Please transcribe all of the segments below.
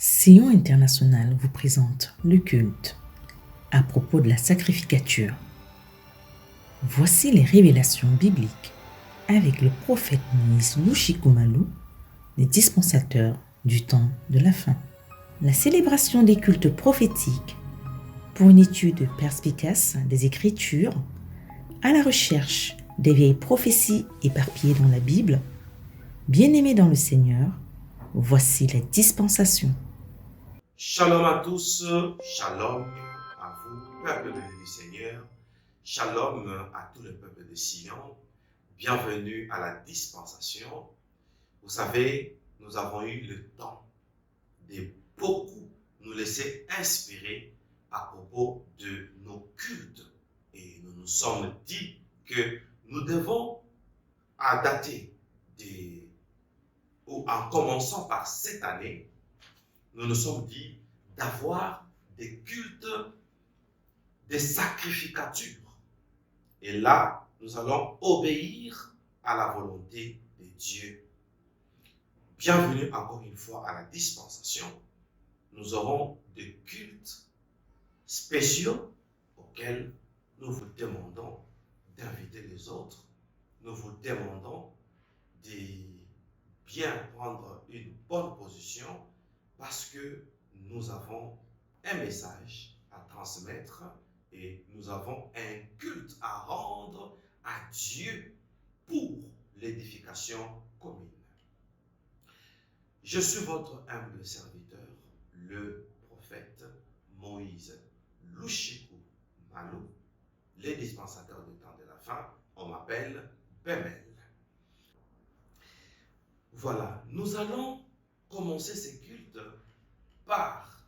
Sion International vous présente le culte à propos de la sacrificature. Voici les révélations bibliques avec le prophète Moïse Lushikumalu, les dispensateurs du temps de la fin. La célébration des cultes prophétiques pour une étude perspicace des Écritures à la recherche des vieilles prophéties éparpillées dans la Bible. Bien-aimés dans le Seigneur, voici la dispensation. Shalom à tous, shalom à vous, peuple béni du Seigneur, shalom à tout le peuple de Sion, bienvenue à la dispensation. Vous savez, nous avons eu le temps de beaucoup nous laisser inspirer à propos de nos cultes. Et nous nous sommes dit que nous devons dater en commençant par cette année, nous nous sommes dit d'avoir des cultes, des sacrificatures. Et là, nous allons obéir à la volonté de Dieu. Bienvenue encore une fois à la dispensation. Nous aurons des cultes spéciaux auxquels nous vous demandons d'inviter les autres. Nous vous demandons de bien prendre une bonne position parce que nous avons un message à transmettre et nous avons un culte à rendre à Dieu pour l'édification commune. Je suis votre humble serviteur, le prophète Moïse Lushikumalu, les dispensateurs du temps de la fin. On m'appelle Bemel. Voilà, nous allons commencer ces cultes par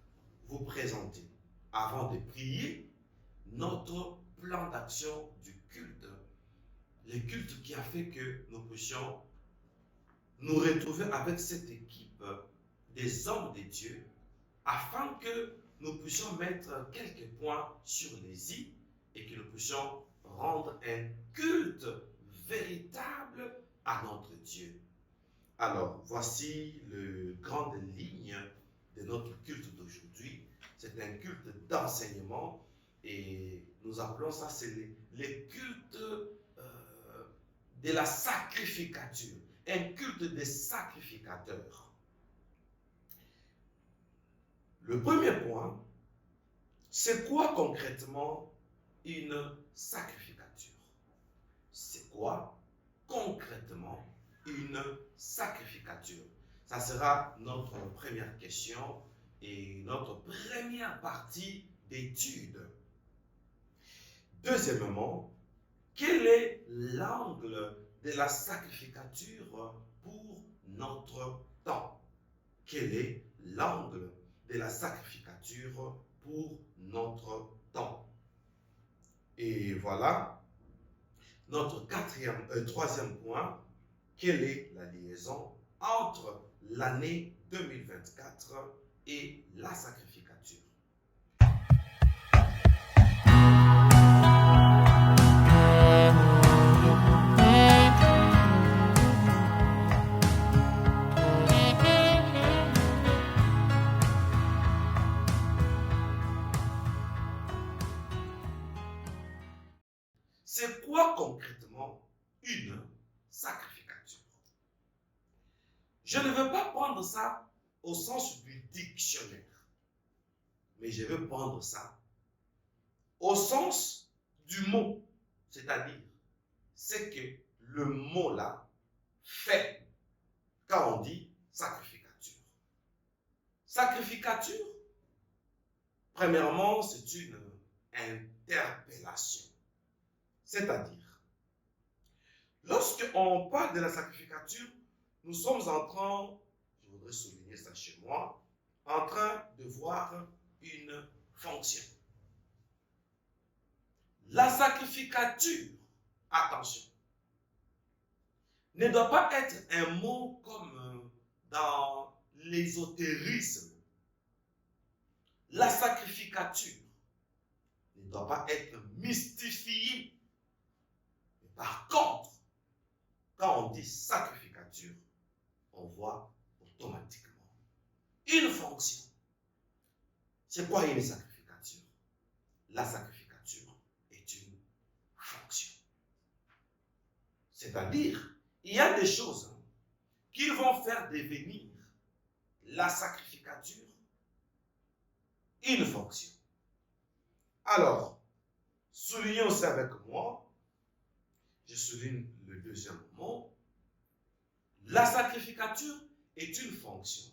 vous présenter, avant de prier, notre plan d'action du culte. Le culte qui a fait que nous puissions nous retrouver avec cette équipe des hommes de Dieu, afin que nous puissions mettre quelques points sur les i et que nous puissions rendre un culte véritable à notre Dieu. Alors, voici les grandes lignes de notre culte d'aujourd'hui. C'est un culte d'enseignement et nous appelons ça, c'est les cultes de la sacrificature, un culte des sacrificateurs. Le premier point, c'est quoi concrètement une sacrificature? C'est quoi concrètement une sacrificature? Ça sera notre première question et notre première partie d'étude. Deuxièmement, quel est l'angle de la sacrificature pour notre temps? Quel est l'angle de la sacrificature pour notre temps? Et voilà notre troisième point. Quelle est la liaison entre l'année 2024 et la sacrificature? C'est quoi concrètement une sacrificature? Je ne veux pas prendre ça au sens du dictionnaire, mais je veux prendre ça au sens du mot, c'est-à-dire ce que le mot là fait quand on dit sacrificature. Sacrificature, premièrement, c'est une interpellation. C'est-à-dire, lorsqu'on parle de la sacrificature, nous sommes en train, je voudrais souligner ça chez moi, en train de voir une fonction. La sacrificature, attention, ne doit pas être un mot comme dans l'ésotérisme. La sacrificature ne doit pas être mystifiée. Par contre, quand on dit sacrificature, on voit automatiquement une fonction. C'est quoi une sacrificature? La sacrificature est une fonction. C'est-à-dire, il y a des choses qui vont faire devenir la sacrificature une fonction. Alors, soulignez aussi avec moi, je souligne le deuxième mot, la sacrificature est une fonction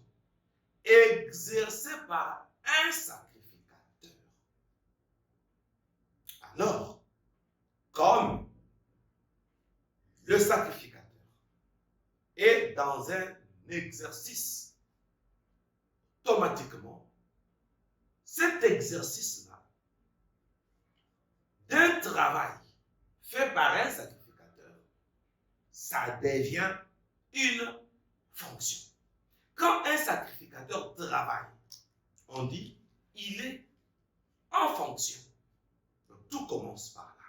exercée par un sacrificateur. Alors, comme le sacrificateur est dans un exercice, automatiquement, cet exercice-là, d'un travail fait par un sacrificateur, ça devient une fonction. Quand un sacrificateur travaille, on dit il est en fonction. Donc, tout commence par là.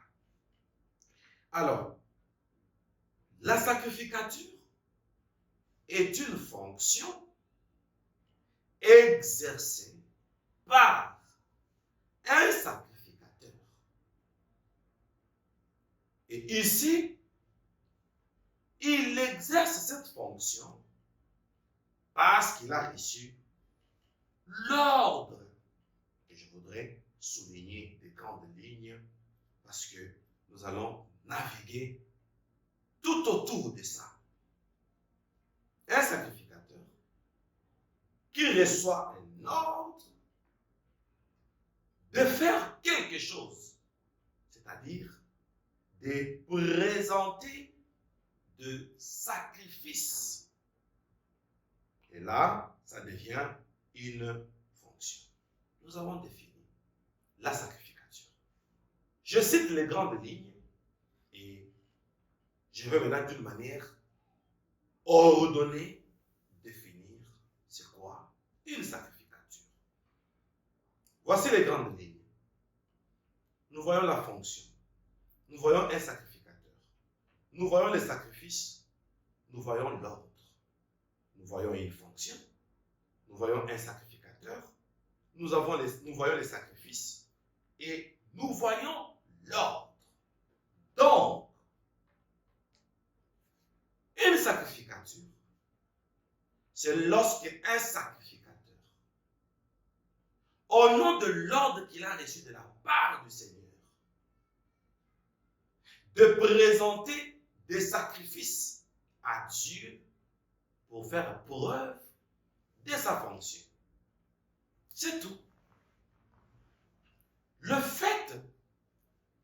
Alors, la sacrificature est une fonction exercée par un sacrificateur. Et ici, il exerce cette fonction parce qu'il a reçu l'ordre. Et je voudrais souligner des grandes lignes parce que nous allons naviguer tout autour de ça. Un sacrificateur qui reçoit un ordre de faire quelque chose, c'est-à-dire de présenter de sacrifices. Et là, ça devient une fonction. Nous avons défini la sacrificature. Je cite les grandes lignes et je vais maintenant d'une manière ordonnée définir c'est quoi une sacrificature. Voici les grandes lignes. Nous voyons la fonction. Nous voyons un sacrificateur. Nous voyons les sacrifices. Nous voyons l'ordre. Nous voyons une fonction. Nous voyons un sacrificateur. Nous voyons les sacrifices. Et nous voyons l'ordre. Donc, une sacrificature, c'est lorsque un sacrificateur, au nom de l'ordre qu'il a reçu de la part du Seigneur, de présenter des sacrifices à Dieu pour faire preuve de sa fonction. C'est tout. Le fait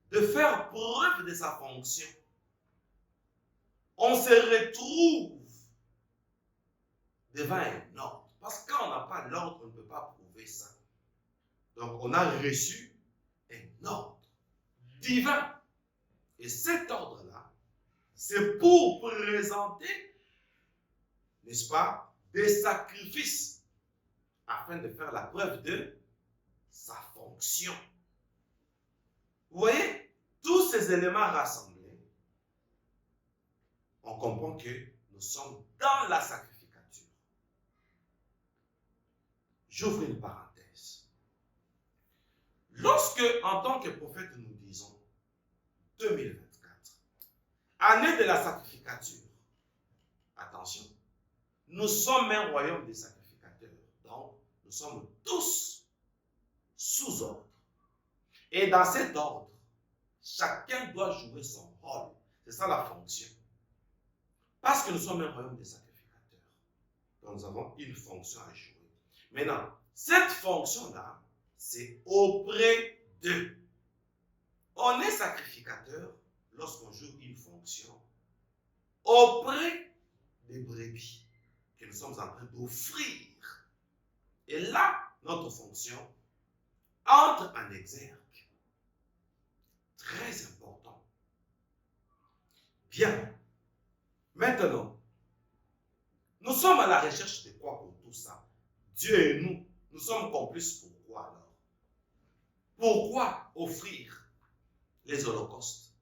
de faire preuve de sa fonction, on se retrouve devant un ordre. Parce que quand on n'a pas l'ordre, on ne peut pas prouver ça. Donc, on a reçu un ordre divin. Et cet ordre-là, c'est pour présenter, n'est-ce pas, des sacrifices afin de faire la preuve de sa fonction. Vous voyez, tous ces éléments rassemblés, on comprend que nous sommes dans la sacrificature. J'ouvre une parenthèse. Lorsque, en tant que prophète, nous disons 2024, année de la sacrificature, attention, nous sommes un royaume des sacrificateurs. Donc, nous sommes tous sous ordre. Et dans cet ordre, chacun doit jouer son rôle. C'est ça la fonction. Parce que nous sommes un royaume des sacrificateurs. Donc, nous avons une fonction à jouer. Maintenant, cette fonction-là, c'est auprès d'eux. On est sacrificateur lorsqu'on joue une fonction auprès des brebis que nous sommes en train d'offrir. Et là, notre fonction entre en exergue. Très important. Bien. Maintenant, nous sommes à la recherche de quoi pour tout ça? Dieu et nous, nous sommes complices pourquoi alors? Pourquoi offrir les holocaustes,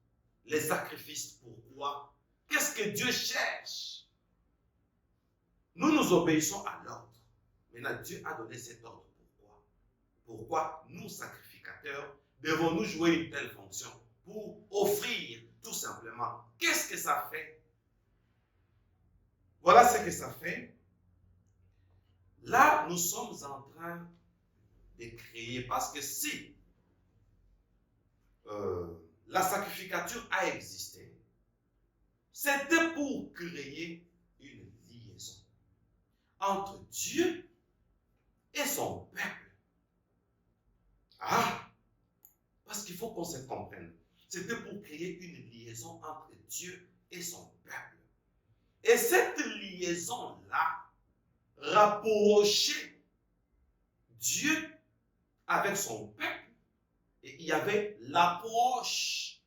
les sacrifices? Pourquoi? Qu'est-ce que Dieu cherche? Nous nous obéissons à l'ordre. Maintenant, Dieu a donné cet ordre. Pourquoi? pourquoi nous, sacrificateurs, devons-nous jouer une telle fonction pour offrir tout simplement. Qu'est-ce que ça fait? Voilà ce que ça fait. Là, nous sommes en train de créer, parce que si la sacrificature a existé, c'était pour créer une liaison entre Dieu et son peuple. Ah, parce qu'il faut qu'on se comprenne. C'était pour créer une liaison entre Dieu et son peuple. Et cette liaison-là rapprochait Dieu avec son peuple. Et il y avait l'approche.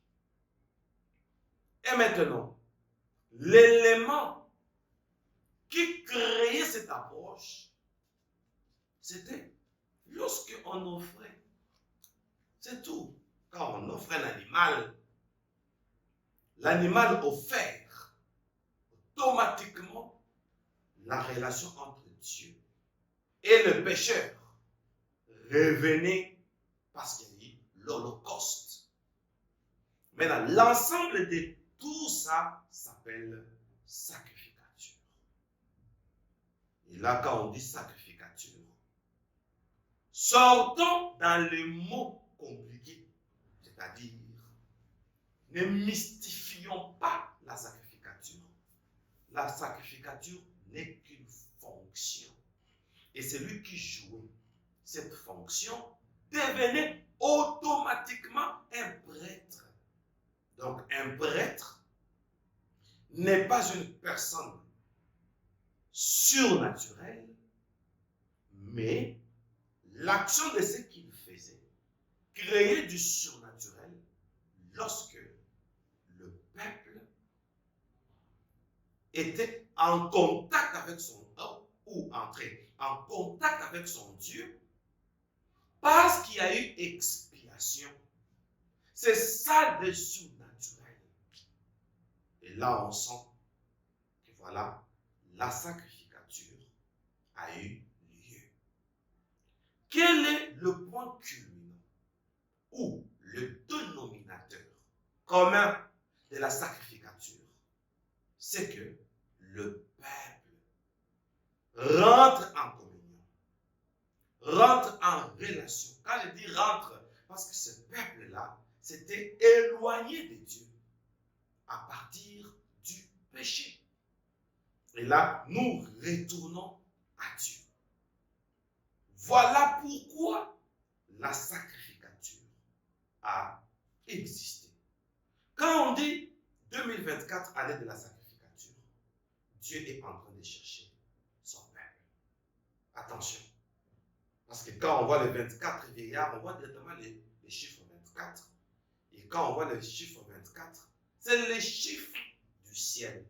Et maintenant, l'élément qui créait cette approche, c'était lorsqu'on offrait. C'est tout. Quand on offre un animal, l'animal offert, automatiquement, la relation entre Dieu et le pécheur revenait parce qu'il y a eu l'Holocauste. Maintenant, l'ensemble de tout ça s'appelle sacrificature. Et là, quand on dit sacrificature, sortons dans les mots compliqués, c'est-à-dire, ne mystifions pas la sacrificature. La sacrificature n'est qu'une fonction. Et celui qui jouait cette fonction devenait automatiquement un prêtre. Donc, un prêtre n'est pas une personne surnaturelle, mais l'action de ce qu'il faisait créait du surnaturel lorsque le peuple était en contact avec son homme ou entrait en contact avec son Dieu parce qu'il y a eu expiation. C'est ça le surnaturel. Et là, on sent que voilà, la sacrificature a eu lieu. Quel est le point culminant ou le dénominateur commun de la sacrificature? C'est que le peuple rentre en communion, rentre en relation. Quand je dis rentre, parce que ce peuple-là s'était éloigné de Dieu à partir du péché. Et là, nous retournons à Dieu. Voilà pourquoi la sacrificature a existé. Quand on dit 2024, année de la sacrificature, Dieu est en train de chercher son peuple. Attention. Parce que quand on voit les 24 vieillards, on voit directement les chiffres 24. Et quand on voit les chiffres 24, c'est les chiffres du ciel.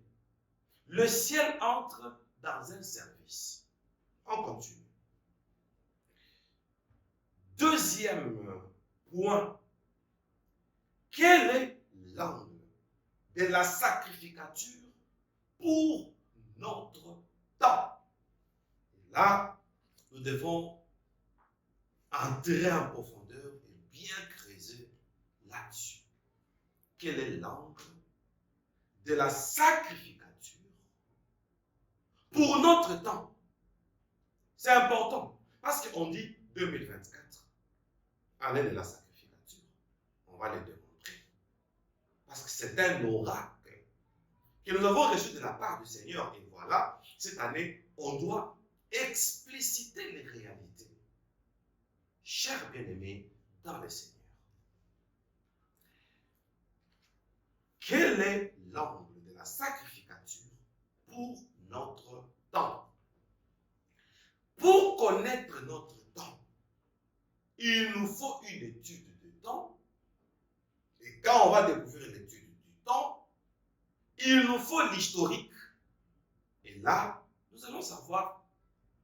Le ciel entre dans un service. On continue. Deuxième point. Quel est l'angle de la sacrificature pour notre temps? Et là, nous devons entrer en profondeur et bien creuser là-dessus. Quel est l'angle de la sacrificature pour notre temps? C'est important parce qu'on dit 2024, année de la sacrificature. On va le démontrer. Parce que c'est un oracle que nous avons reçu de la part du Seigneur. Et voilà, cette année, on doit expliciter les réalités. Chers bien-aimés dans le Seigneur, quel est l'angle de la sacrificature pour notre temps? Pour connaître notre temps, il nous faut une étude de temps. Et quand on va découvrir l'étude du temps, il nous faut l'historique. Et là, nous allons savoir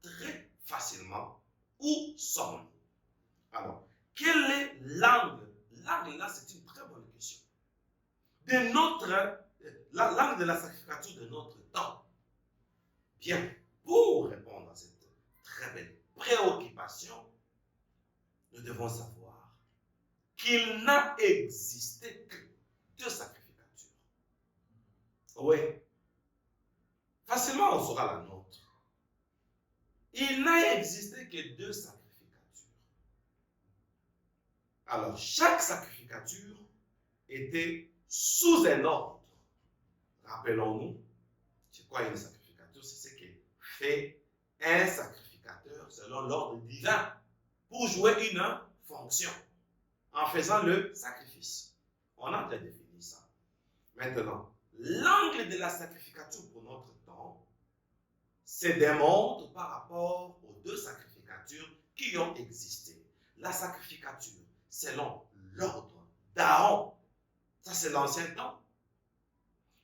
très facilement où sommes-nous. Alors, quel est l'angle? L'angle là, c'est une très bonne question. De l'angle de la sacrificature de notre temps. Bien, pour répondre à cette très belle préoccupation, nous devons savoir qu'il n'a existé que 2 sacrificatures. Oui. Facilement, on saura la nôtre. Il n'a existé que 2 sacrificatures. Alors, chaque sacrificature était sous un ordre. Rappelons-nous, c'est quoi une sacrificature? C'est ce que fait un sacrificateur selon l'ordre divin pour jouer une fonction en faisant le sacrifice. On a déjà défini ça. Maintenant, l'angle de la sacrificature pour notre temps se démontre par rapport aux 2 sacrificatures qui ont existé. La sacrificature selon l'ordre d'Aaron, ça c'est l'ancien temps.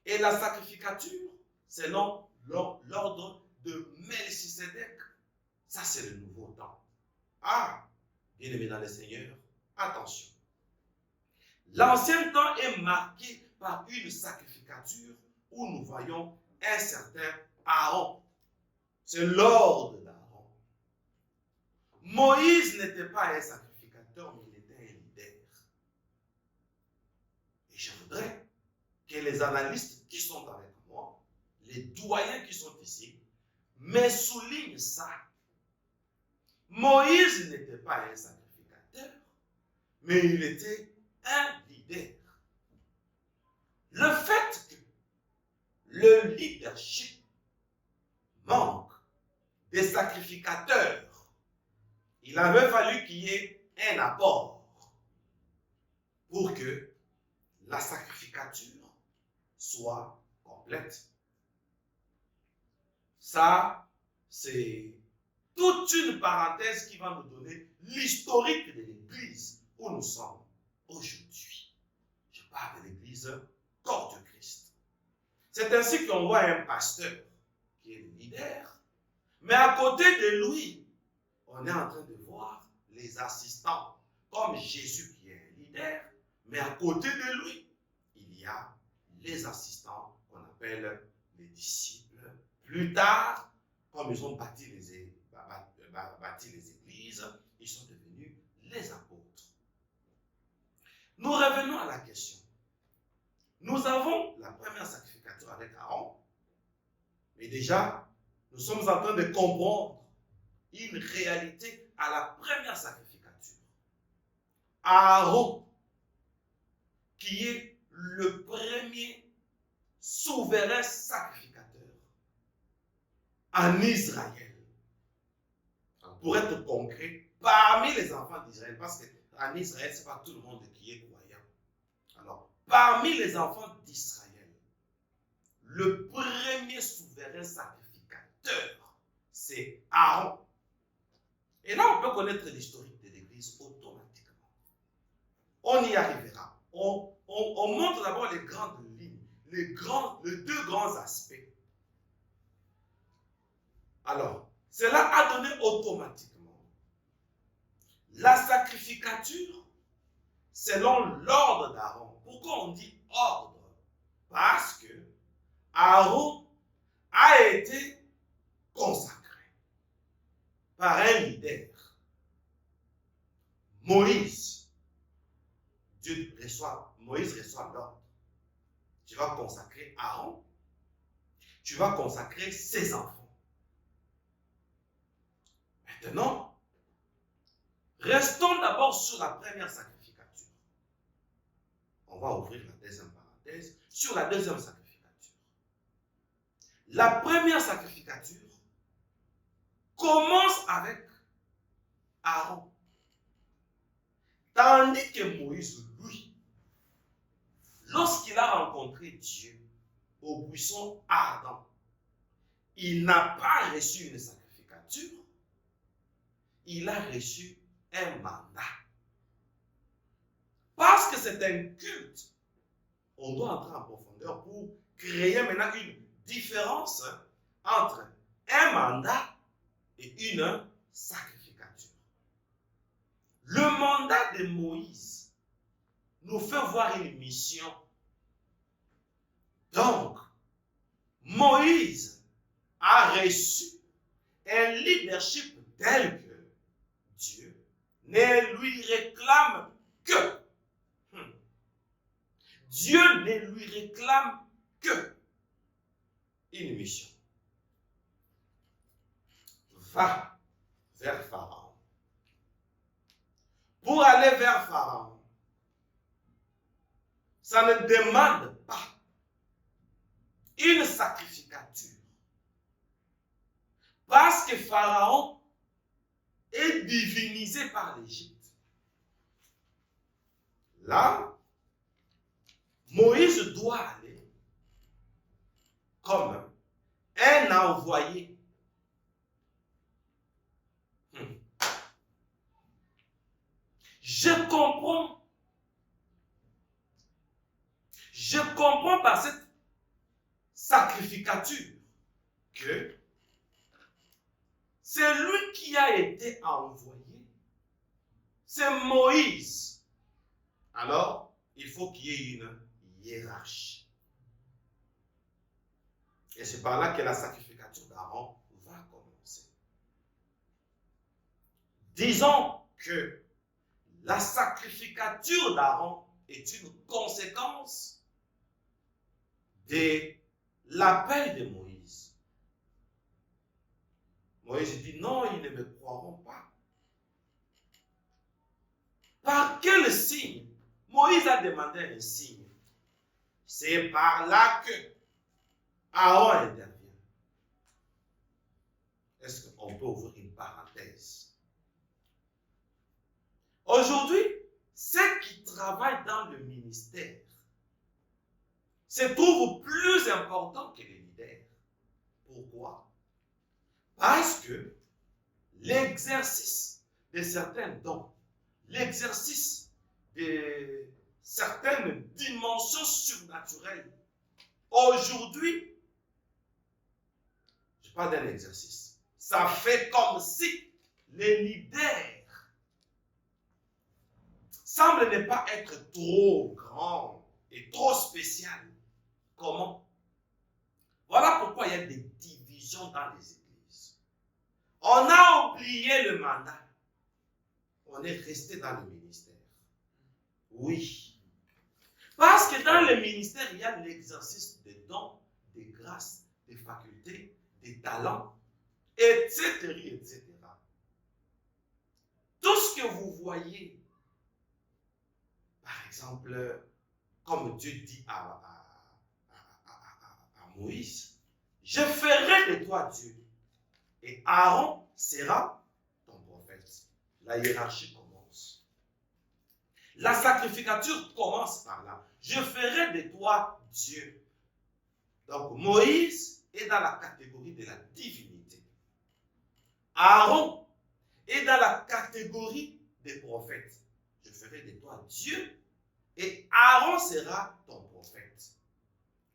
Et la sacrificature selon l'ordre de Melchisédek, ça c'est le nouveau temps. Ah, bien aimé dans le Seigneur, attention. L'ancien temps est marqué par une sacrificature où nous voyons un certain Aaron. C'est l'ordre d'Aaron. Moïse n'était pas un sacrificateur, mais il était un leader. Et je voudrais que les analystes qui sont avec moi, les doyens qui sont ici, me soulignent ça. Moïse n'était pas un sacrificateur, mais il était un leader. Le fait que le leadership manque des sacrificateurs, il avait fallu qu'il y ait un apport pour que la sacrificature soit complète. Ça, c'est toute une parenthèse qui va nous donner l'historique de l'Église où nous sommes aujourd'hui. Je parle de l'Église corps de Christ. C'est ainsi qu'on voit un pasteur qui est le leader, mais à côté de lui, on est en train de voir les assistants, comme Jésus qui est un leader, mais à côté de lui, il y a les assistants qu'on appelle les disciples. Plus tard, comme ils ont bâti les églises, ils sont devenus les apôtres. Nous revenons à la question. Nous avons la première sacrificature avec Aaron, mais déjà, nous sommes en train de comprendre une réalité à la première sacrificature. Aaron, qui est le premier souverain sacrificateur en Israël. Pour être concret, parmi les enfants d'Israël, parce qu'en Israël, ce n'est pas tout le monde qui est croyant. Alors, parmi les enfants d'Israël, le premier souverain sacrificateur, c'est Aaron. Et là, on peut connaître l'historique de l'Église automatiquement. On y arrivera. On montre d'abord les grandes lignes, les 2 grands aspects. Alors, cela a donné automatiquement la sacrificature selon l'ordre d'Aaron. Pourquoi on dit ordre? Parce que Aaron a été consacré par un leader. Moïse reçoit l'ordre. Tu vas consacrer Aaron, tu vas consacrer ses enfants. Maintenant, restons d'abord sur la première sacrificature. On va ouvrir la deuxième parenthèse sur la deuxième sacrificature. La première sacrificature commence avec Aaron. Tandis que Moïse, lui, lorsqu'il a rencontré Dieu au buisson ardent, il n'a pas reçu une sacrificature, il a reçu un mandat. Parce que c'est un culte, on doit entrer en profondeur pour créer maintenant une différence entre un mandat et une sacrificature. Le mandat de Moïse nous fait voir une mission. Donc, Moïse a reçu un leadership tel que Dieu ne lui réclame que. Dieu ne lui réclame que une mission. Va vers Pharaon. Pour aller vers Pharaon, ça ne demande pas une sacrificature. Parce que Pharaon est divinisé par l'Égypte. Là, Moïse doit aller comme un envoyé. Je comprends par cette sacrificature que c'est lui qui a été envoyé. C'est Moïse. Alors, il faut qu'il y ait une hiérarchie. Et c'est par là que la sacrificature d'Aaron va commencer. Disons que la sacrificature d'Aaron est une conséquence de l'appel de Moïse. Moïse dit non, ils ne me croiront pas. Par quel signe? Moïse a demandé un signe. C'est par là que Aaron intervient. Est-ce qu'on peut ouvrir une parenthèse? Aujourd'hui, ceux qui travaillent dans le ministère se trouvent plus importants que les leaders. Pourquoi? Parce que l'exercice de certains dons, l'exercice de certaines dimensions surnaturelles, aujourd'hui, je parle d'un exercice, ça fait comme si les leaders semblent ne pas être trop grands et trop spécial. Comment? Voilà pourquoi il y a des divisions dans les églises. On a oublié le mandat. On est resté dans le ministère. Oui. Parce que dans le ministère, il y a l'exercice des dons, des grâces, des facultés, des talents, etc., etc. Tout ce que vous voyez, par exemple, comme Dieu dit à Moïse, je ferai de toi Dieu, et Aaron sera ton prophète. La hiérarchie commence. La sacrificature commence par là. Je ferai de toi Dieu. Donc Moïse est dans la catégorie de la divinité. Aaron est dans la catégorie des prophètes. Je ferai de toi Dieu et Aaron sera ton prophète.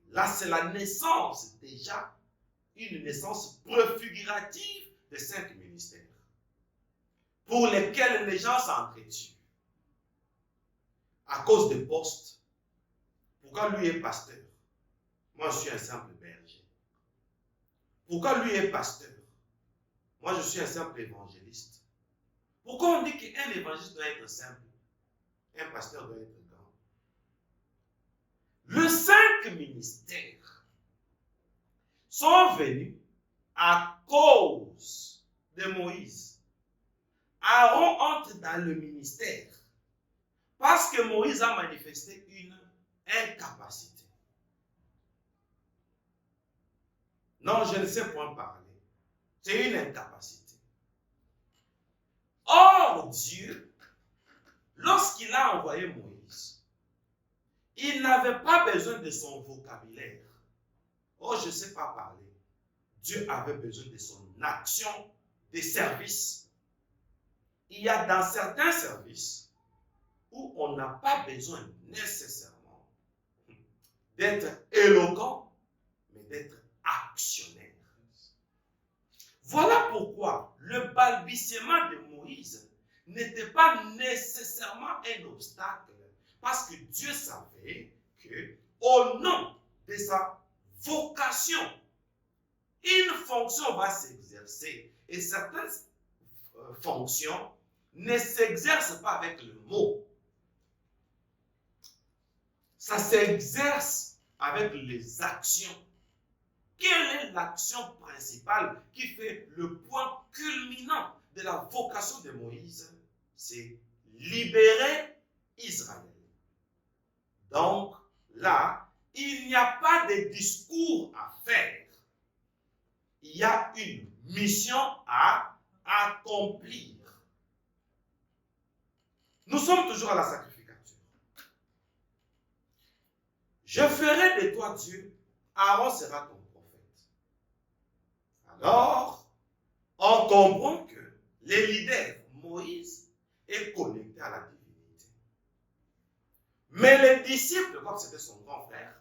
Là, c'est la naissance déjà, une naissance préfigurative des 5 ministères pour lesquels les gens s'entretuent à cause des postes. Pourquoi lui est pasteur? Moi, je suis un simple berger. Pourquoi lui est pasteur? Moi, je suis un simple évangéliste. Pourquoi on dit qu'un évangéliste doit être simple? Un pasteur doit être grand. Les 5 ministères sont venus à cause de Moïse. Aaron entre dans le ministère parce que Moïse a manifesté une incapacité. Non, je ne sais point parler. C'est une incapacité. Or, Dieu, lorsqu'il a envoyé Moïse, il n'avait pas besoin de son vocabulaire. Oh, je ne sais pas parler. Dieu avait besoin de son action de service. Il y a dans certains services où on n'a pas besoin nécessairement d'être éloquent, mais d'être actionnaire. Voilà pourquoi le balbutiement de Moïse n'était pas nécessairement un obstacle, parce que Dieu savait que, au nom de sa vocation, une fonction va s'exercer. Et certaines fonctions ne s'exerce pas avec le mot. Ça s'exerce avec les actions. Quelle est l'action principale qui fait le point culminant de la vocation de Moïse? C'est libérer Israël. Donc là, il n'y a pas de discours à faire. Il y a une mission à accomplir. Nous sommes toujours à la sacrificature. Je ferai de toi Dieu, Aaron sera ton prophète. Alors, on comprend que le leader, Moïse, est connecté à la divinité. Mais les disciples, comme c'était son grand frère,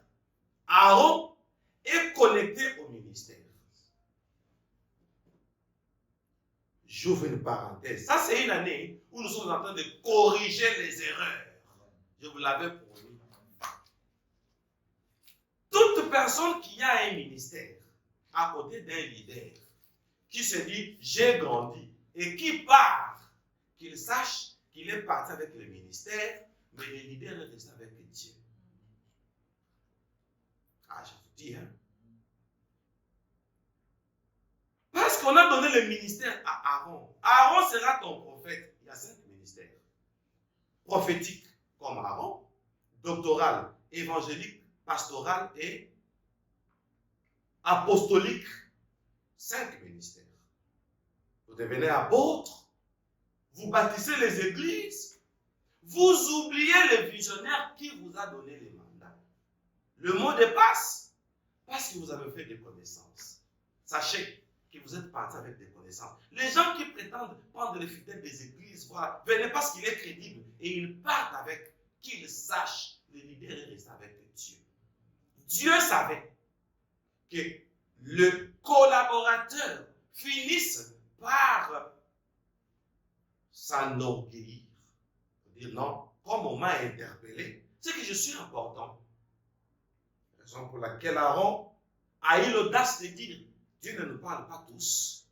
Aaron est connecté au ministère. J'ouvre une parenthèse. Ça, c'est une année où nous sommes en train de corriger les erreurs. Je vous l'avais promis. Toute personne qui a un ministère à côté d'un leader, qui se dit j'ai grandi et qui part, qu'il sache qu'il est parti avec le ministère, mais le leader est resté avec Dieu. Ah, je vous dis, hein. Parce qu'on a donné le ministère à Aaron. Aaron sera ton prophète. Il y a 5 ministères. Prophétique comme Aaron, doctoral, évangélique, pastoral et apostolique. 5 ministères. Vous devenez apôtre, vous bâtissez les églises, vous oubliez le visionnaire qui vous a donné les mandats. Le mot de passe, parce que vous avez fait des connaissances. Sachez que vous êtes parti avec des connaissances. Les gens qui prétendent prendre les fidèles des églises, voilà, venez parce qu'il est crédible et ils partent avec qu'ils sachent, le leader est resté avec Dieu. Dieu savait que le collaborateur finisse par s'enorgueillir. Dire non, comme on m'a interpellé, c'est que je suis important. Raison pour laquelle Aaron a eu l'audace de dire Dieu ne nous parle pas tous.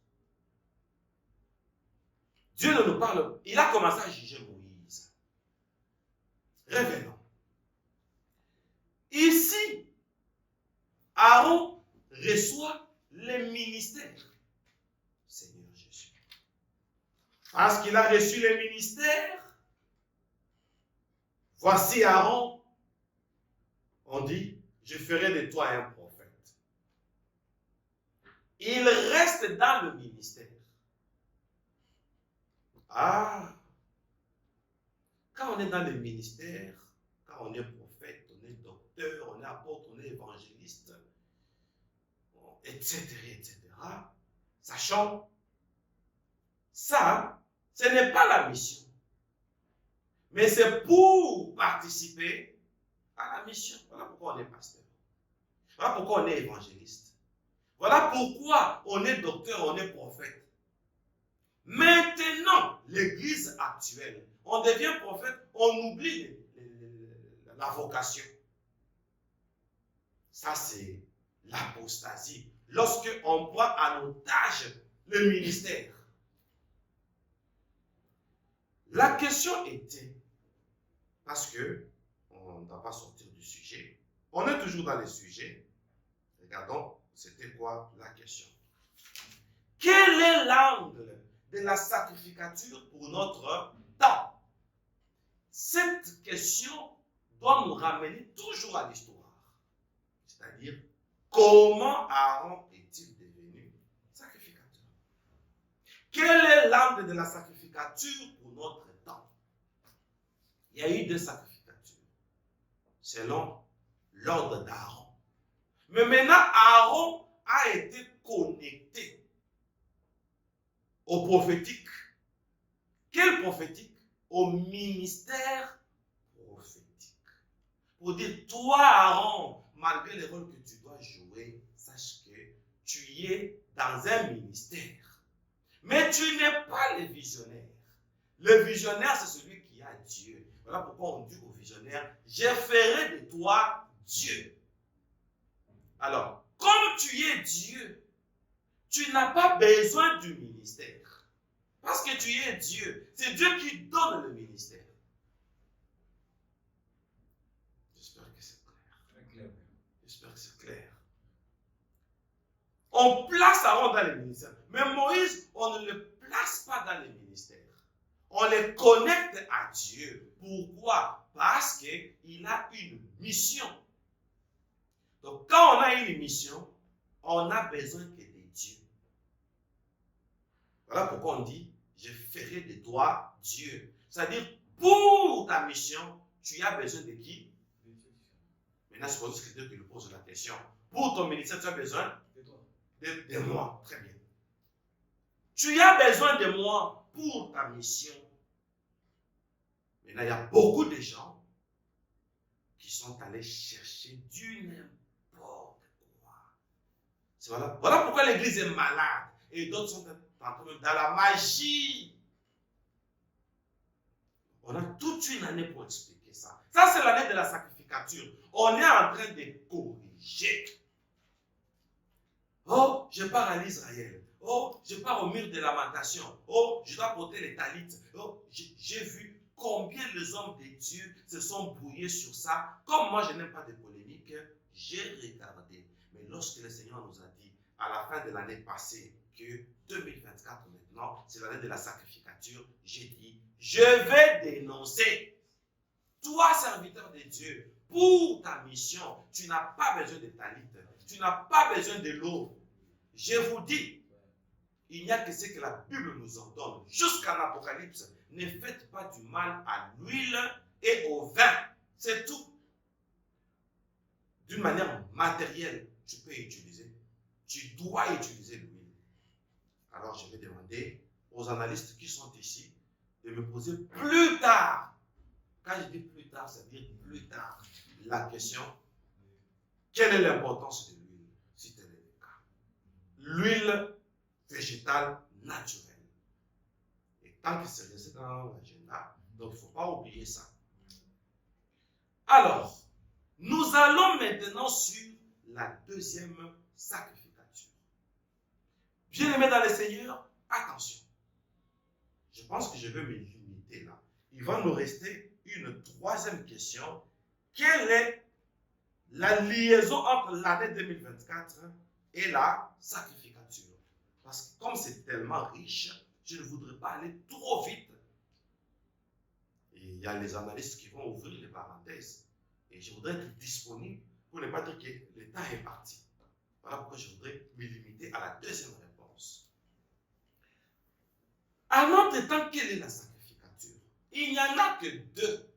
Dieu ne nous parle pas. Il a commencé à juger Moïse. Revenons. Ici, Aaron reçoit le ministère. Seigneur Jésus. Parce qu'il a reçu le ministère, voici Aaron. On dit, je ferai de toi un prophète. Il reste dans le ministère. Ah, quand on est dans le ministère, quand on est prophète, on est docteur, on est apôtre, on est évangéliste, etc., etc., sachant, ça, ce n'est pas la mission. Mais c'est pour participer à la mission. Voilà pourquoi on est pasteur. Voilà pourquoi on est évangéliste. Voilà pourquoi on est docteur, on est prophète. Maintenant, l'église actuelle, on devient prophète, on oublie la vocation. Ça, c'est l'apostasie. Lorsqu'on prend en otage le ministère. La question était, parce que on ne va pas sortir du sujet, on est toujours dans les sujets. Regardons, c'était quoi la question? Quel est l'angle de la sacrificature pour notre temps? Cette question doit nous ramener toujours à l'histoire. C'est-à-dire, comment Aaron est-il devenu sacrificateur? Quel est l'angle de la sacrificature pour notre temps? Il y a eu 2 sacrificatures, selon l'ordre d'Aaron. Mais maintenant, Aaron a été connecté au prophétique. Quel prophétique? Au ministère prophétique. Pour dire, toi Aaron, malgré les rôles que tu dois jouer, sache que tu es dans un ministère. Mais tu n'es pas le visionnaire. Le visionnaire, c'est celui qui a Dieu. Voilà pourquoi on dit au visionnaire, je ferai de toi Dieu. Alors, comme tu es Dieu, tu n'as pas besoin du ministère. Parce que tu es Dieu. C'est Dieu qui donne le ministère. J'espère que c'est clair. J'espère que c'est clair. On place Aaron dans les ministères. Mais Moïse, on ne le place pas dans les ministères. On les connecte à Dieu. Pourquoi? Parce qu'il a une mission. Donc, quand on a une mission, on a besoin que de Dieu. Voilà pourquoi on dit, je ferai de toi Dieu. C'est-à-dire, pour ta mission, tu as besoin de qui? Maintenant, c'est pour ce que Dieu te pose la question. Pour ton ministère, tu as besoin de moi. Très bien. Tu as besoin de moi pour ta mission. Maintenant, il y a beaucoup de gens qui sont allés chercher du n'importe quoi. Voilà pourquoi l'église est malade. Et d'autres sont dans la magie. On a toute une année pour expliquer ça. Ça, c'est l'année de la sacrificature. On est en train de corriger. Oh, je pars à l'Israël. Oh, je pars au mur de lamentation. Oh, je dois porter les talites. Oh, j'ai vu combien les hommes de Dieu se sont brouillés sur ça. Comme moi, je n'aime pas de polémique, j'ai regardé. Mais lorsque le Seigneur nous a dit, à la fin de l'année passée, que 2024 maintenant, c'est l'année de la sacrificature, j'ai dit, je vais dénoncer. Toi, serviteur de Dieu, pour ta mission, tu n'as pas besoin de talites. Tu n'as pas besoin de l'eau. Je vous dis, il n'y a que ce que la Bible nous ordonne. Jusqu'en Apocalypse, ne faites pas du mal à l'huile et au vin. C'est tout. D'une manière matérielle, tu peux utiliser. Tu dois utiliser l'huile. Alors, je vais demander aux analystes qui sont ici de me poser plus tard. Quand je dis plus tard, c'est-à-dire plus tard, la question, quelle est l'importance de l'huile, si tel est le cas? L'huile végétale naturelle. Et tant que c'est resté dans l'agenda, donc il ne faut pas oublier ça. Alors, nous allons maintenant sur la deuxième sacrificature. Bien-aimés dans le Seigneur, attention. Je pense que je vais me limiter là. Il va nous rester une troisième question. Quelle est la liaison entre l'année 2024 et la sacrificature? Parce que comme c'est tellement riche, je ne voudrais pas aller trop vite. Et il y a les analystes qui vont ouvrir les parenthèses. Et je voudrais être disponible pour ne pas dire que le temps est parti. Voilà pourquoi je voudrais me limiter à la deuxième réponse. À notre temps, quelle est la sacrificature? Il n'y en a que deux.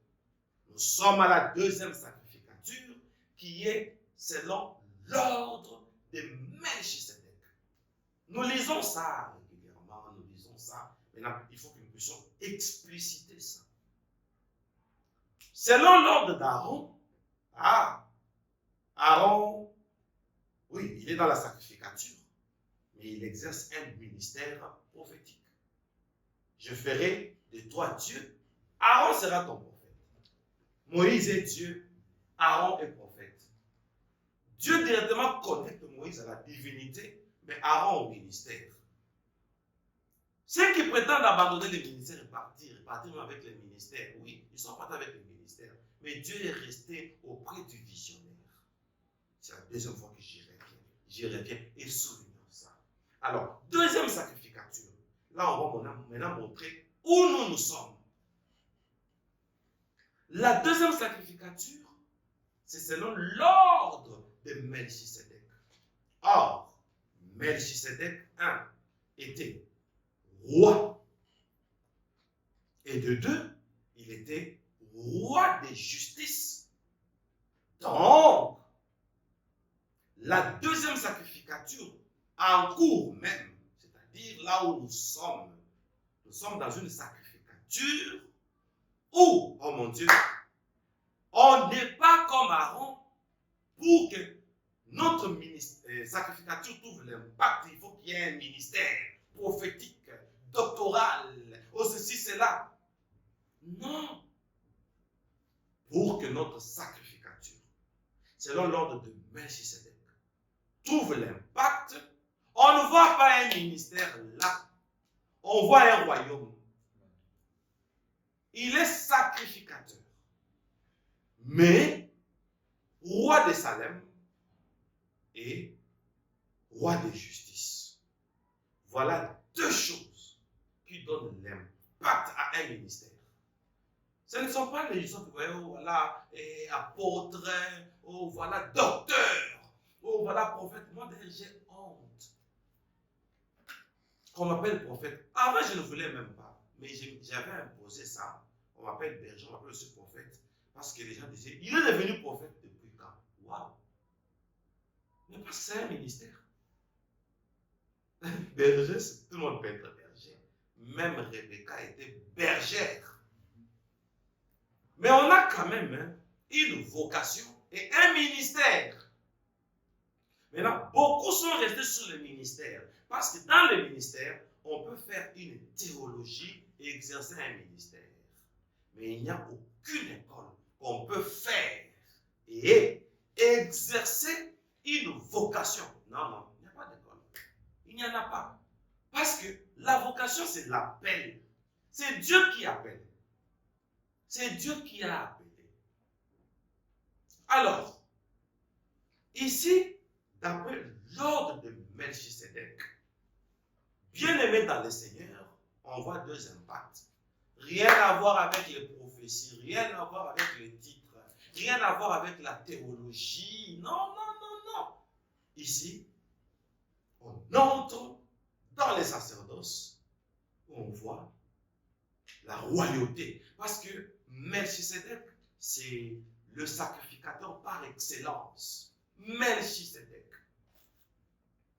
Nous sommes à la deuxième sacrificature qui est selon l'ordre de Melchisedec. Nous lisons ça régulièrement, nous lisons ça. Maintenant, il faut que nous puissions expliciter ça. Selon l'ordre d'Aaron, Aaron, oui, il est dans la sacrificature, mais il exerce un ministère prophétique. Je ferai de toi Dieu, Aaron sera ton prophète. Moïse est Dieu, Aaron est prophète. Dieu directement connecte Moïse à la divinité, mais Aaron au ministère. Ceux qui prétendent abandonner le ministère et partir même avec le ministère, oui, ils sont partis avec le ministère. Mais Dieu est resté auprès du visionnaire. C'est la deuxième fois que j'y reviens et soulignons ça. Alors, deuxième sacrificature. Là, on va maintenant montrer où nous sommes. La deuxième sacrificature, c'est selon l'ordre de Melchisedec. Or, Melchisedec, était roi. Et de deux, il était roi de justice. Donc, la deuxième sacrificature, en cours même, c'est-à-dire là où nous sommes dans une sacrificature où, oh mon Dieu, on n'est pas comme Aaron. Pour que notre sacrificature trouve l'impact, il faut qu'il y ait un ministère prophétique, doctoral, ou ceci, cela. Non. Pour que notre sacrificature, selon l'ordre de Melchisedec, trouve l'impact, on ne voit pas un ministère là. on voit un royaume. Il est sacrificateur. Mais, roi de Salem et roi de justice. Voilà deux choses qui donnent l'impact à un ministère. Ce ne sont pas les gens qui voient, oh voilà, apôtre, oh voilà, docteur, oh voilà, prophète. Moi, j'ai honte qu'on m'appelle prophète. Avant, je ne voulais même pas. Mais j'avais imposé ça. On m'appelle berger, on m'appelle aussi prophète. Parce que les gens disaient, il est devenu prophète depuis quand? Waouh! Mais parce que c'est un ministère. Berger, tout le monde peut être berger. Même Rebecca était bergère. Mais on a quand même une vocation et un ministère. Maintenant, beaucoup sont restés sur le ministère. Parce que dans le ministère, on peut faire une théologie et exercer un ministère. Mais il n'y a aucune école qu'on peut faire et exercer une vocation. Non, non, il n'y a pas d'école. Il n'y en a pas. Parce que la vocation, c'est l'appel. C'est Dieu qui appelle. C'est Dieu qui a appelé. Alors, ici, d'après l'ordre de Melchisedec, bien aimé dans le Seigneur, on voit deux impacts. Rien à voir avec les prophéties, rien à voir avec les titres, rien à voir avec la théologie. Non, non, non, non. Ici, on entre dans les sacerdoces où on voit la royauté. Parce que Melchisedec, c'est le sacrificateur par excellence. Melchisedec.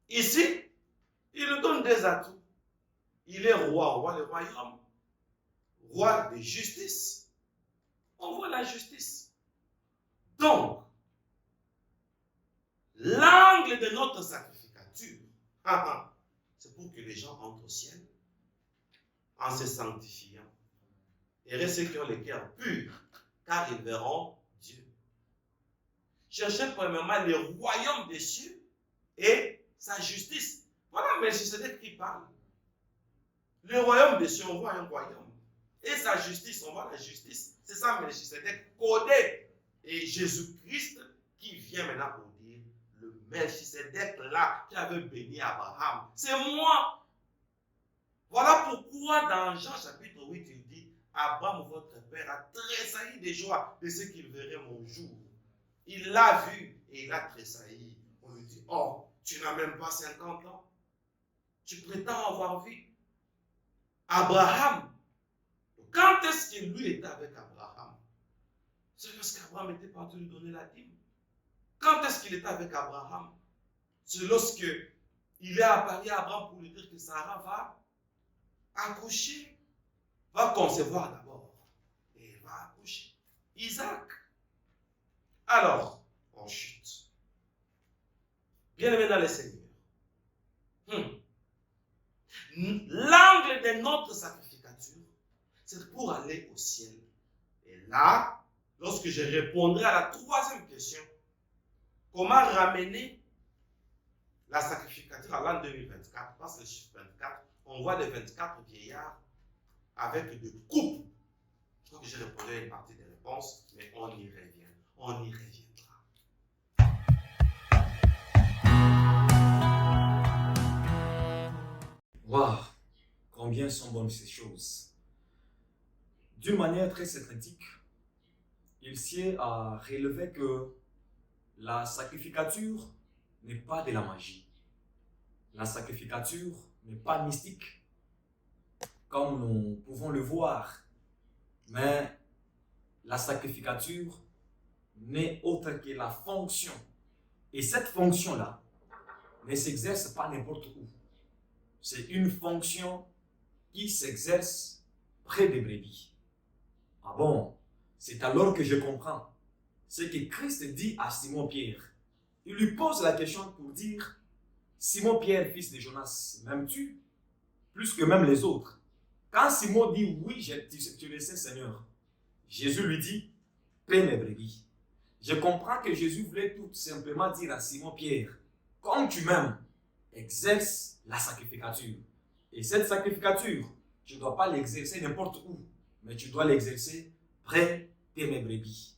Ici, il nous donne des atouts. Il est roi du royaume, roi de justice. On voit la justice. Donc, l'angle de notre sacrificature, c'est pour que les gens entrent au ciel en se sanctifiant. Et ceux qui ont le cœur pur, car ils verront Dieu. Cherchez premièrement le royaume des cieux et sa justice. Voilà Melchisedec qui parle. Le royaume des cieux, on voit un royaume. Et sa justice, on voit la justice. C'est ça Melchisedec codé. Et Jésus-Christ qui vient maintenant pour dire, le Melchisedec là qui avait béni Abraham, c'est moi. Voilà pourquoi dans Jean chapitre 8, il dit, Abraham, votre père, a tressailli de joie de ce qu'il verrait mon jour. Il l'a vu et il a tressailli. On lui dit, oh, tu n'as même pas 50 ans. Tu prétends avoir vu Abraham. Quand est-ce que lui était avec Abraham? C'est lorsqu'Abraham était parti lui donner la dîme. Quand est-ce qu'il était avec Abraham? C'est lorsque il est apparu à Abraham pour lui dire que Sarah va accoucher, va concevoir d'abord et va accoucher. Isaac. Alors, on chute. Bien-aimé dans le Seigneur. L'angle de notre sacrificature, c'est pour aller au ciel. Et là, lorsque je répondrai à la troisième question, comment ramener la sacrificature à l'an 2024, parce que le chiffre 24, on voit les 24 vieillards avec des coupes. Donc j'ai répondu à une partie des réponses, mais on y revient. On y reviendra. Waouh, combien sont bonnes ces choses. D'une manière très synthétique, il sied à relever que la sacrificature n'est pas de la magie. La sacrificature n'est pas mystique, comme nous pouvons le voir. Mais la sacrificature n'est autre que la fonction. Et cette fonction-là ne s'exerce pas n'importe où. C'est une fonction qui s'exerce près des brebis. Ah bon? C'est alors que je comprends ce que Christ dit à Simon-Pierre. Il lui pose la question pour dire, Simon-Pierre, fils de Jonas, m'aimes-tu plus que même les autres? Quand Simon dit, oui, tu le sais, Seigneur, Jésus lui dit, paie mes brebis. Je comprends que Jésus voulait tout simplement dire à Simon-Pierre, comme tu m'aimes, exerce la sacrificature. Et cette sacrificature, tu ne dois pas l'exercer n'importe où, mais tu dois l'exercer près de mes brebis.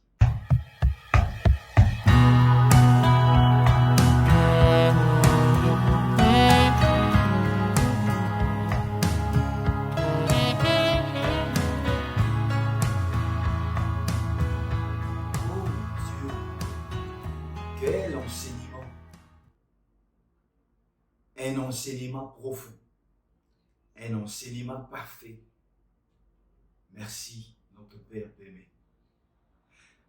Oh Dieu, quel enseignement! Un enseignement profond, un enseignement parfait. Merci, notre Père aimé.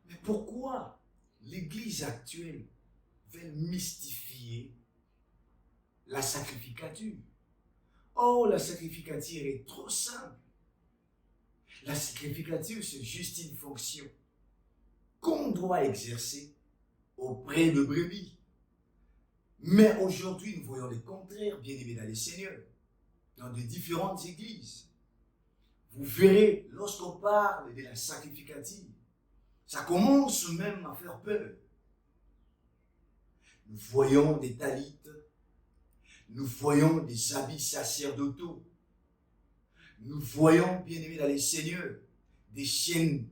Mais pourquoi l'Église actuelle veut mystifier la sacrificature? Oh, la sacrificature est trop simple. La sacrificature, c'est juste une fonction qu'on doit exercer auprès de brebis. Mais aujourd'hui, nous voyons le contraire, bien-aimés dans le Seigneur, dans de différentes églises. Vous verrez, lorsqu'on parle de la sacrificature, ça commence même à faire peur. Nous voyons des talites, nous voyons des habits sacerdotaux, nous voyons, bien-aimés dans le Seigneur, des chaînes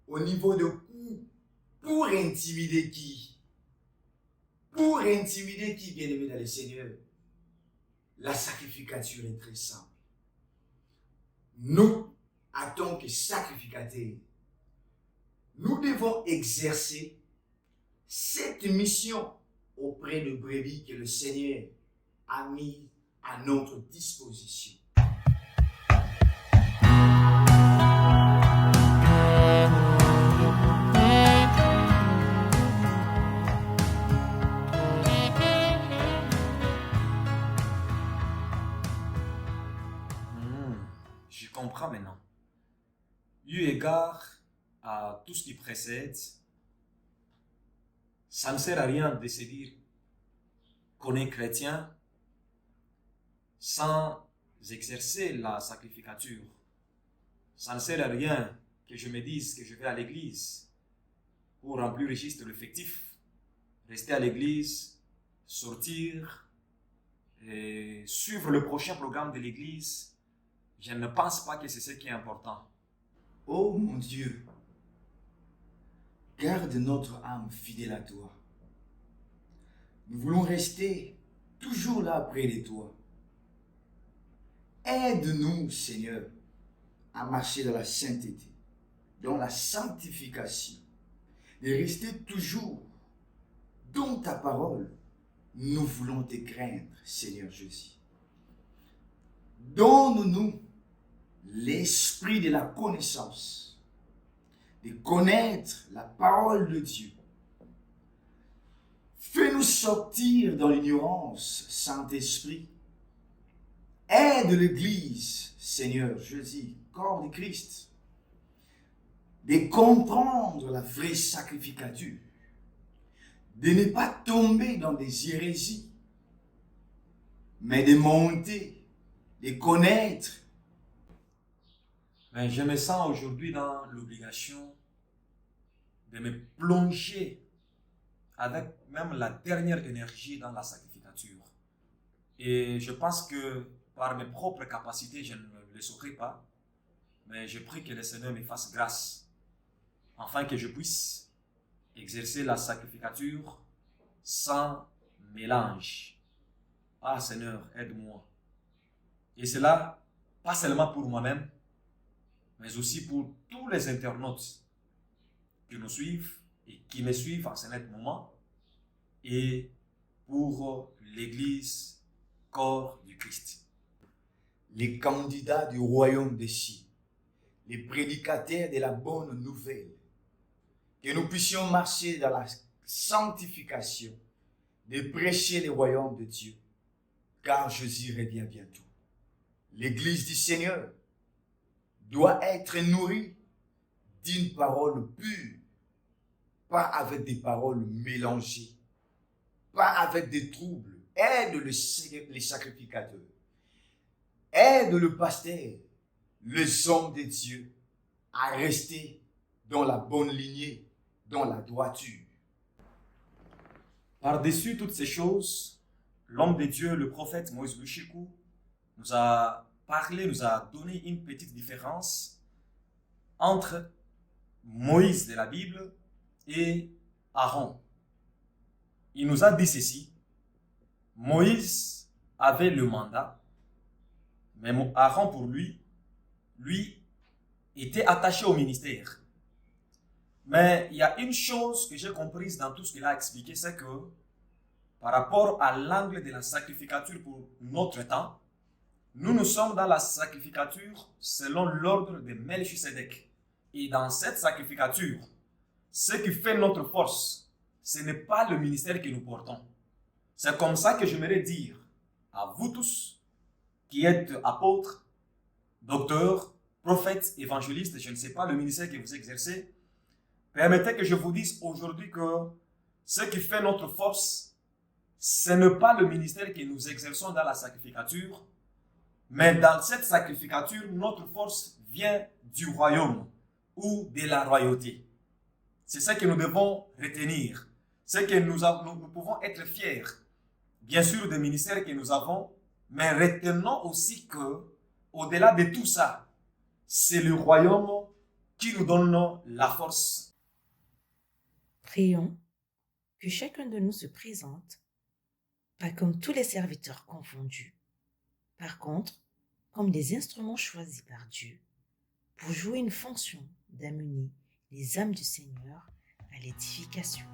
au niveau de cou pour intimider qui? Pour intimider qui, bien-aimés dans le Seigneur? La sacrificature est très simple. Nous, en tant que sacrificateurs, nous devons exercer cette mission auprès de brebis que le Seigneur a mis à notre disposition. Je comprends maintenant. Eu égard à tout ce qui précède, ça ne sert à rien de se dire qu'on est chrétien sans exercer la sacrificature. Ça ne sert à rien que je me dise que je vais à l'église pour remplir juste l'effectif, rester à l'église, sortir et suivre le prochain programme de l'église. Je ne pense pas que c'est ce qui est important. Oh mon Dieu, garde notre âme fidèle à toi. Nous voulons rester toujours là près de toi. Aide-nous, Seigneur, à marcher dans la sainteté, dans la sanctification, de rester toujours dans ta parole. Nous voulons te craindre, Seigneur Jésus. Donne-nous l'esprit de la connaissance, de connaître la parole de Dieu. Fais-nous sortir dans l'ignorance, Saint-Esprit. Aide l'Église, Seigneur Jésus, corps de Christ, de comprendre la vraie sacrificature, de ne pas tomber dans des hérésies, mais de monter, de connaître. Mais je me sens aujourd'hui dans l'obligation de me plonger avec même la dernière énergie dans la sacrificature. Et je pense que par mes propres capacités, je ne le saurai pas. Mais je prie que le Seigneur me fasse grâce, afin que je puisse exercer la sacrificature sans mélange. Ah Seigneur, aide-moi. Et cela, pas seulement pour moi-même, mais aussi pour tous les internautes qui nous suivent et qui me suivent en ce net moment, et pour l'Église, corps du Christ. Les candidats du royaume des cieux, les prédicateurs de la bonne nouvelle, que nous puissions marcher dans la sanctification, de prêcher le royaume de Dieu, car Jésus revient bientôt. L'Église du Seigneur doit être nourrie d'une parole pure, pas avec des paroles mélangées, pas avec des troubles. Aide les sacrificateurs, aide le pasteur, les hommes de Dieu à rester dans la bonne lignée, dans la droiture. Par-dessus toutes ces choses, l'homme de Dieu, le prophète Moïse Lushiku, nous a parlé, nous a donné une petite différence entre Moïse de la Bible et Aaron. Il nous a dit ceci: Moïse avait le mandat, mais Aaron pour lui était attaché au ministère. Mais il y a une chose que j'ai comprise dans tout ce qu'il a expliqué, c'est que par rapport à l'angle de la sacrificature pour notre temps, nous sommes dans la sacrificature selon l'ordre de Melchisedec. Et dans cette sacrificature, ce qui fait notre force, ce n'est pas le ministère que nous portons. C'est comme ça que j'aimerais dire à vous tous qui êtes apôtres, docteurs, prophètes, évangélistes, je ne sais pas le ministère que vous exercez, permettez que je vous dise aujourd'hui que ce qui fait notre force, ce n'est pas le ministère que nous exerçons dans la sacrificature, mais dans cette sacrificature, notre force vient du royaume ou de la royauté. C'est ce que nous devons retenir. C'est que nous pouvons être fiers, bien sûr, des ministères que nous avons, mais retenons aussi que, au-delà de tout ça, c'est le royaume qui nous donne la force. Prions que chacun de nous se présente, pas comme tous les serviteurs confondus, par contre, comme des instruments choisis par Dieu pour jouer une fonction d'amener les âmes du Seigneur à l'édification.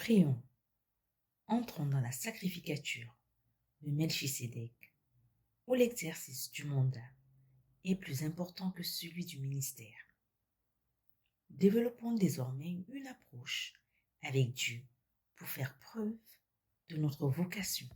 Prions. Entrons dans la sacrificature de Melchisédek, où l'exercice du mandat est plus important que celui du ministère. Développons désormais une approche avec Dieu pour faire preuve de notre vocation.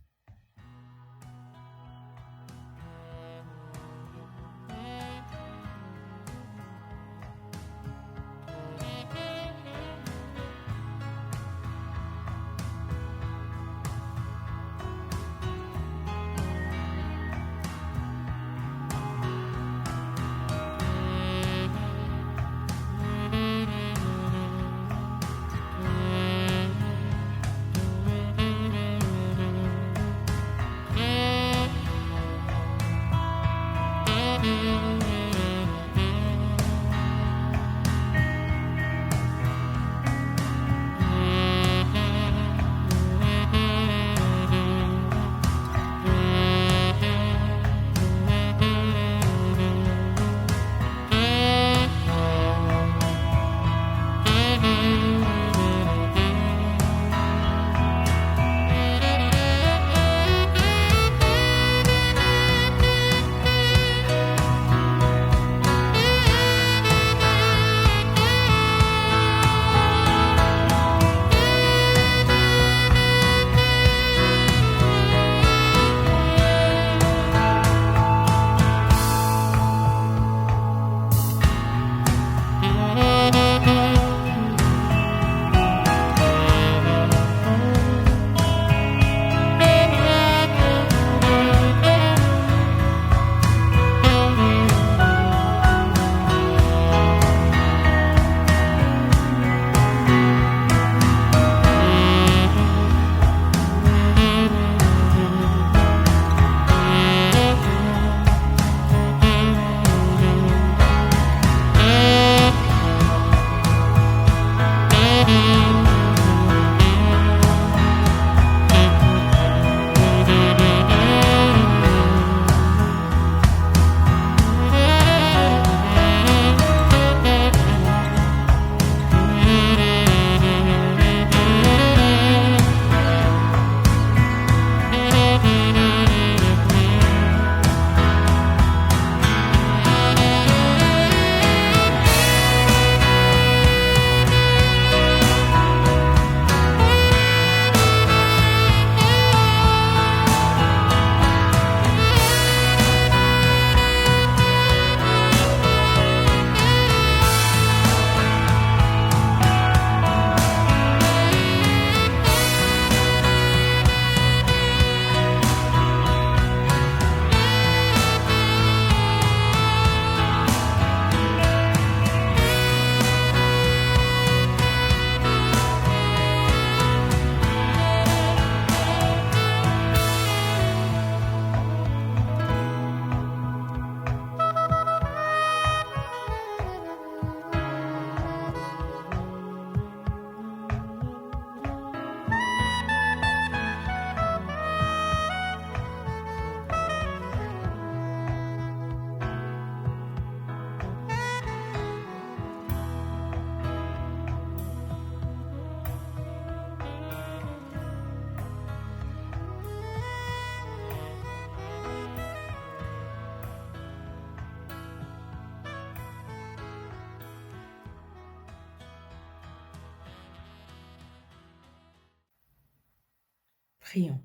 Prions.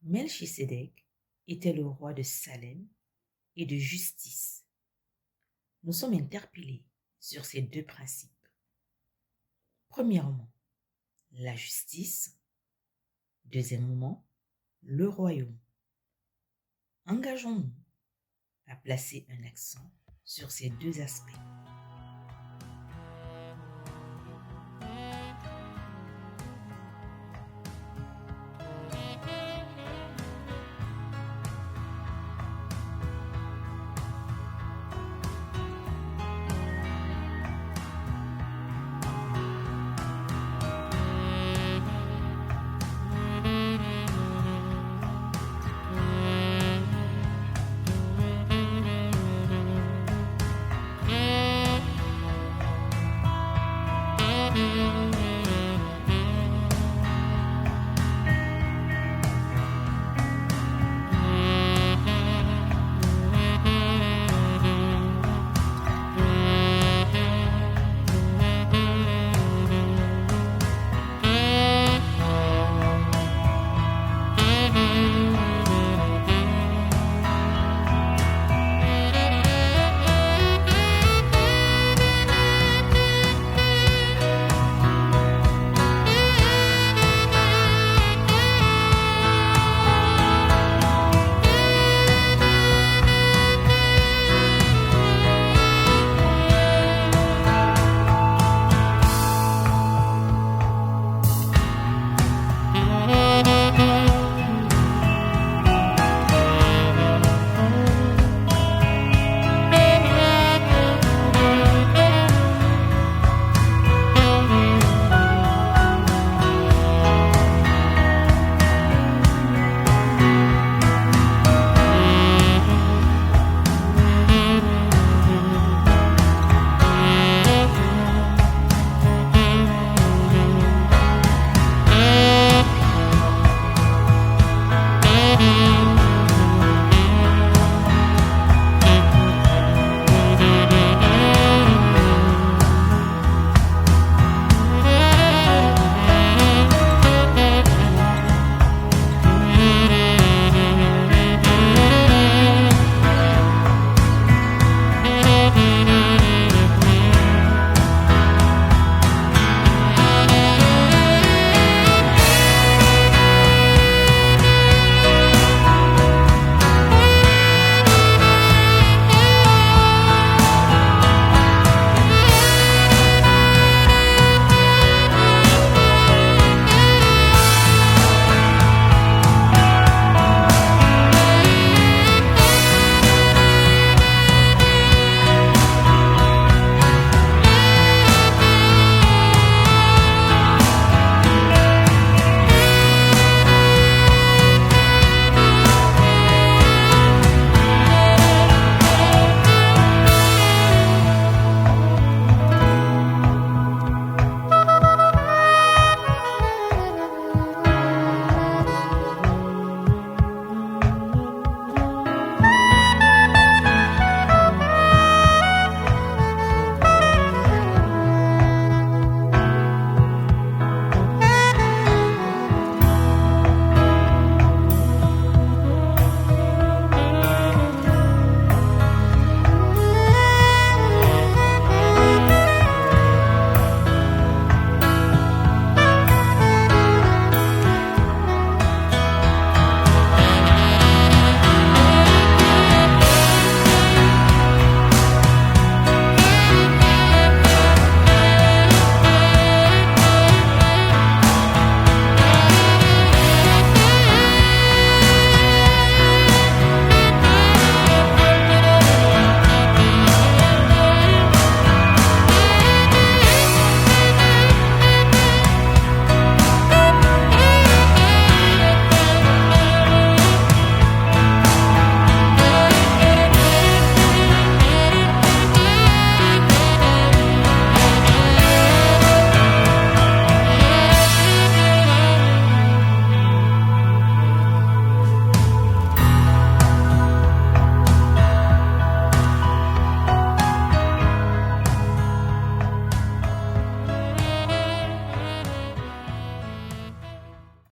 Melchisédek était le roi de Salem et de justice. Nous sommes interpellés sur ces deux principes. Premièrement, la justice. Deuxièmement, le royaume. Engageons-nous à placer un accent sur ces deux aspects.